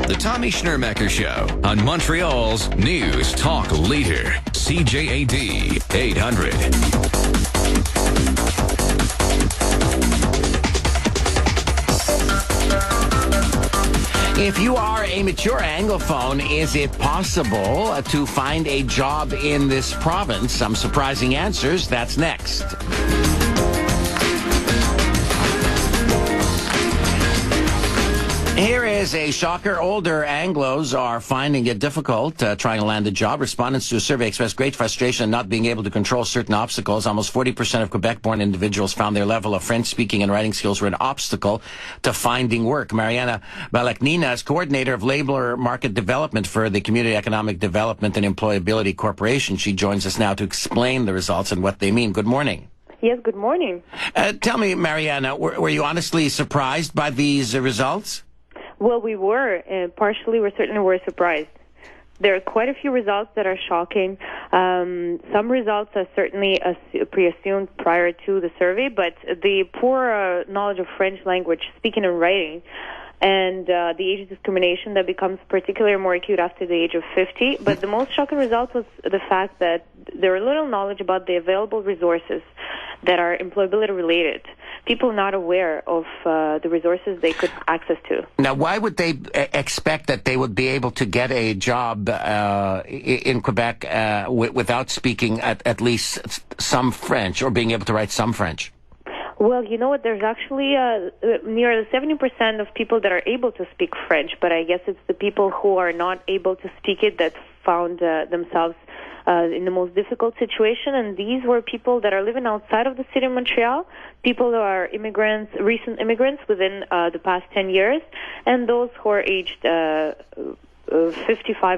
The Tommy Schnurmacher Show on Montreal's News Talk Leader, CJAD800. If you are a mature Anglophone, is it possible to find a job in this province? Some surprising answers. That's next. Here is a shocker. Older Anglos are finding it difficult trying to land a job. Respondents to a survey expressed great frustration at not being able to control certain obstacles. Almost 40% of Quebec-born individuals found their level of French speaking and writing skills were an obstacle to finding work. Marianna Balakhnina is coordinator of labor market development for the Community Economic Development and Employability Corporation. She joins us now to explain the results and what they mean. Good morning. Yes, good morning. Tell me, Marianna, were you honestly surprised by these results? Well, we were. Partially, we certainly were surprised. There are quite a few results that are shocking. Some results are certainly pre-assumed prior to the survey, but the poor knowledge of French language, speaking and writing, and the age discrimination that becomes particularly more acute after the age of 50. But the most shocking result was the fact that there is little knowledge about the available resources that are employability related. People not aware of the resources they could access to. Now, why would they expect that they would be able to get a job in Quebec without speaking at least some French or being able to write some French? Well, you know what, there's actually nearly 70% of people that are able to speak French, but I guess it's the people who are not able to speak it that found themselves in the most difficult situation, and these were people that are living outside of the city of Montreal, people who are immigrants, recent immigrants within the past 10 years, and those who are aged 55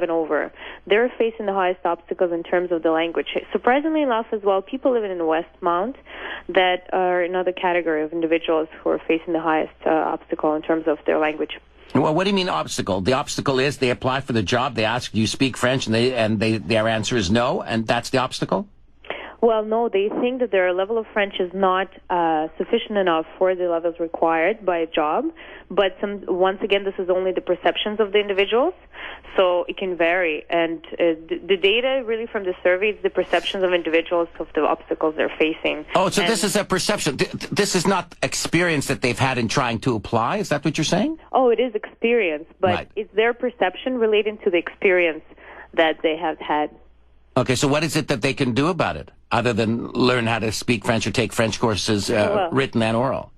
and over. They're facing the highest obstacles in terms of the language. Surprisingly enough as well, people living in the Westmount that are another category of individuals who are facing the highest obstacle in terms of their language. Well, what do you mean obstacle? The obstacle is they apply for the job, they ask, do you speak French, and their answer is no, and that's the obstacle? Well, no, they think that their level of French is not sufficient enough for the levels required by a job. But once again, this is only the perceptions of the individuals, so it can vary. And the data really from the survey is the perceptions of individuals of the obstacles they're facing. Oh, so this is a perception. This is not experience that they've had in trying to apply? Is that what you're saying? Oh, it is experience, but right. It's their perception relating to the experience that they have had. Okay, so what is it that they can do about it, other than learn how to speak French or take French courses, written and oral?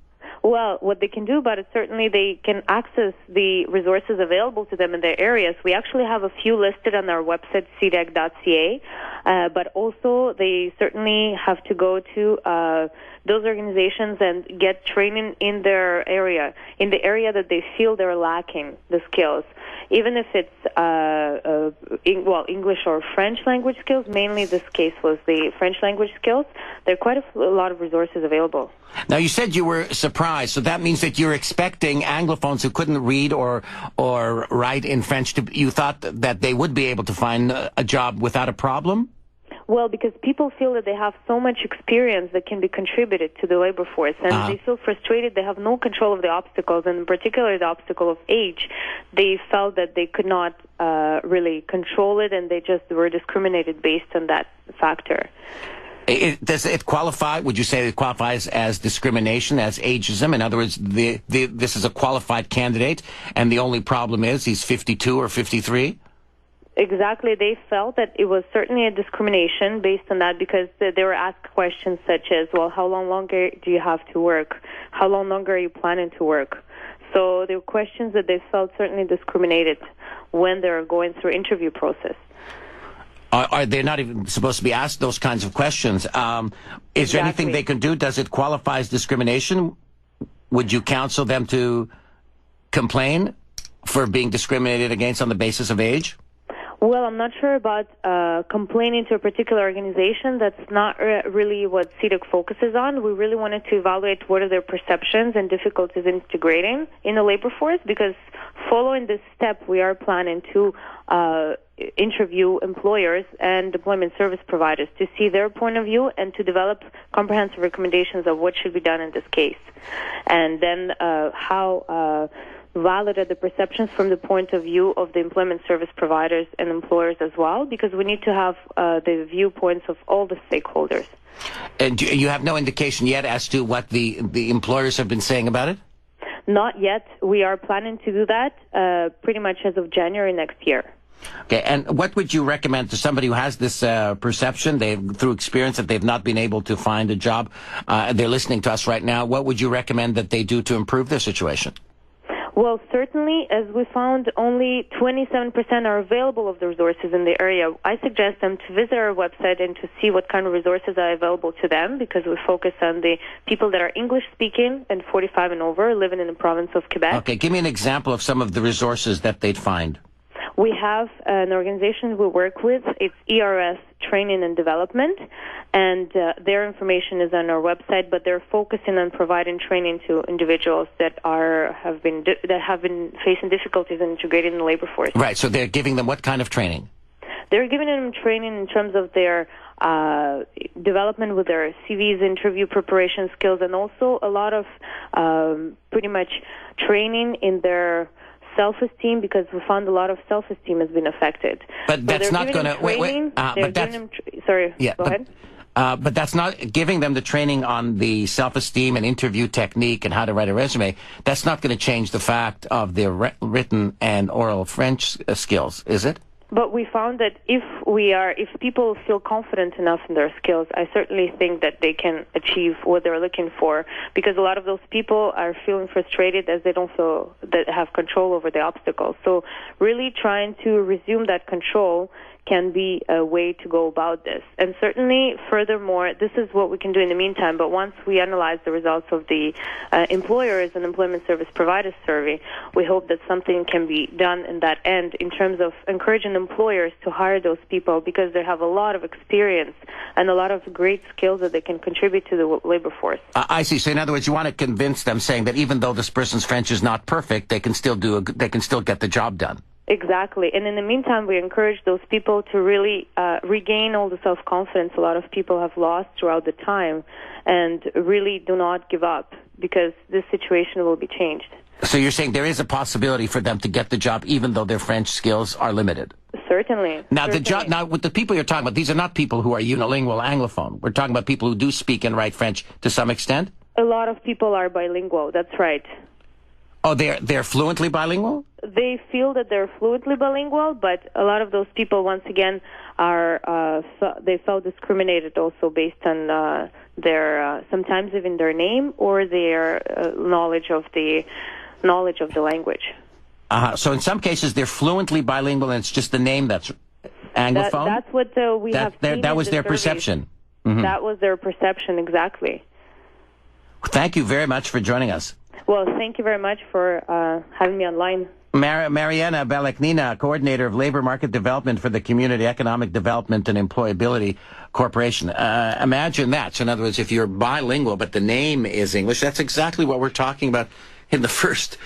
Well, what they can do about it, certainly they can access the resources available to them in their areas. We actually have a few listed on our website, CEDEC.ca, but also they certainly have to go to those organizations and get training in their area, in the area that they feel they're lacking the skills. Even if it's English or French language skills, mainly this case was the French language skills, there are quite a lot of resources available. Now, you said you were surprised, so that means that you're expecting Anglophones who couldn't read or write in French, you thought that they would be able to find a job without a problem? Well, because people feel that they have so much experience that can be contributed to the labor force, and they feel frustrated. They have no control of the obstacles, and in particular the obstacle of age. They felt that they could not really control it, and they just were discriminated based on that factor. Does it qualify? Would you say it qualifies as discrimination, as ageism? In other words, this is a qualified candidate, and the only problem is he's 52 or 53? Exactly. They felt that it was certainly a discrimination based on that because they were asked questions such as, well, how long longer do you have to work? How long longer are you planning to work? So there were questions that they felt certainly discriminated when they were going through interview process. Are they not even supposed to be asked those kinds of questions? Is there anything they can do? Does it qualify as discrimination? Would you counsel them to complain for being discriminated against on the basis of age? Well, I'm not sure about complaining to a particular organization. That's not really what CEDEC focuses on. We really wanted to evaluate what are their perceptions and difficulties integrating in the labor force, because following this step, we are planning to interview employers and employment service providers to see their point of view and to develop comprehensive recommendations of what should be done in this case. And then how validate the perceptions from the point of view of the employment service providers and employers as well, because we need to have the viewpoints of all the stakeholders. And you have no indication yet as to what the employers have been saying about it? Not yet. We are planning to do that pretty much as of January next year. Okay, and what would you recommend to somebody who has this perception, through experience, that they've not been able to find a job, they're listening to us right now, what would you recommend that they do to improve their situation? Well, certainly, as we found, only 27% are available of the resources in the area. I suggest them to visit our website and to see what kind of resources are available to them, because we focus on the people that are English-speaking and 45 and over, living in the province of Quebec. Okay, give me an example of some of the resources that they'd find. We have an organization we work with. It's ERS Training and Development, and their information is on our website. But they're focusing on providing training to individuals that have been facing difficulties in integrating in the labor force. Right. So they're giving them what kind of training? They're giving them training in terms of their development with their CVs, interview preparation skills, and also a lot of pretty much training in their self-esteem, because we found a lot of self-esteem has been affected. But that's not going to... Sorry, yeah, go ahead. But that's not giving them the training on the self-esteem and interview technique and how to write a resume. That's not going to change the fact of their written and oral French skills, is it? But we found that if people feel confident enough in their skills, I certainly think that they can achieve what they're looking for, because a lot of those people are feeling frustrated as they don't feel that have control over the obstacles. So really trying to resume that control can be a way to go about this. And certainly, furthermore, this is what we can do in the meantime, but once we analyze the results of the employers and employment service providers survey, we hope that something can be done in that end in terms of encouraging employers to hire those people, because they have a lot of experience and a lot of great skills that they can contribute to the labor force. I see. So in other words, you want to convince them, saying that even though this person's French is not perfect, they can still get the job done. Exactly. And in the meantime, we encourage those people to really regain all the self-confidence a lot of people have lost throughout the time, and really do not give up, because this situation will be changed. So you're saying there is a possibility for them to get the job even though their French skills are limited? Certainly. Now, now with the people you're talking about, these are not people who are unilingual Anglophone. We're talking about people who do speak and write French to some extent? A lot of people are bilingual, that's right. Oh, they're fluently bilingual? They feel that they're fluently bilingual, but a lot of those people, once again, they felt discriminated also based on their sometimes even their name or their knowledge of the language. So in some cases they're fluently bilingual, and it's just the name that's Anglophone? That's what we have seen. That was their perception. Mm-hmm. That was their perception, exactly. Thank you very much for joining us. Well, thank you very much for having me online. Marianna Balakhnina, Coordinator of Labor Market Development for the Community Economic Development and Employability Corporation. Imagine that. So in other words, if you're bilingual but the name is English, that's exactly what we're talking about in the first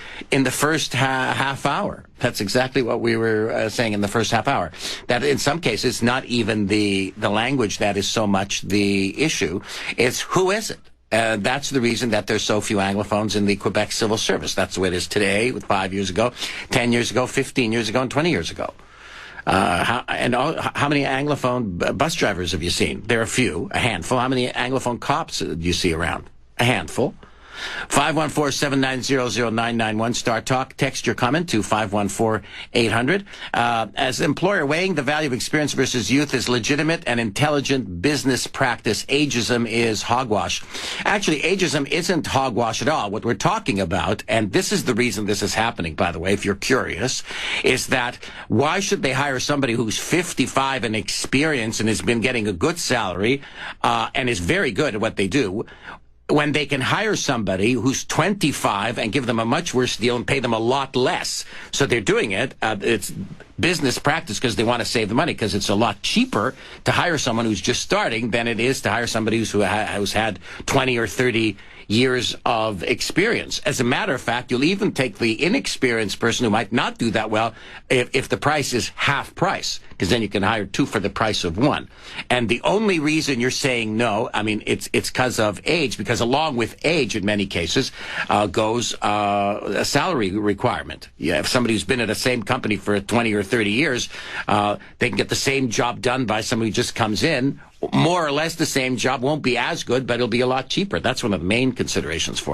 half hour. That's exactly what we were saying in the first half hour. That in some cases, not even the language that is so much the issue. It's who is it? That's the reason that there's so few Anglophones in the Quebec civil service. That's the way it is today, with 5 years ago, 10 years ago, 15 years ago, and 20 years ago. How many Anglophone bus drivers have you seen? There are a few, a handful. How many Anglophone cops do you see around? A handful. 514-790-0991, Star Talk. Text your comment to 514-800. As an employer, weighing the value of experience versus youth is legitimate and intelligent business practice. Ageism is hogwash. Actually, ageism isn't hogwash at all. What we're talking about, and this is the reason this is happening, by the way, if you're curious, is that why should they hire somebody who's 55 and experienced and has been getting a good salary and is very good at what they do, when they can hire somebody who's 25 and give them a much worse deal and pay them a lot less? So they're doing it. It's business practice because they want to save the money, because it's a lot cheaper to hire someone who's just starting than it is to hire somebody who's had 20 or 30 years of experience. As a matter of fact, you'll even take the inexperienced person who might not do that well if the price is half price, because then you can hire two for the price of one. And the only reason you're saying no, I mean, it's because of age, because along with age, in many cases, goes a salary requirement. Yeah, if somebody who's been at the same company for 20 or 30 years, they can get the same job done by somebody who just comes in. More or less the same job, won't be as good, but it'll be a lot cheaper. That's one of the main considerations for it.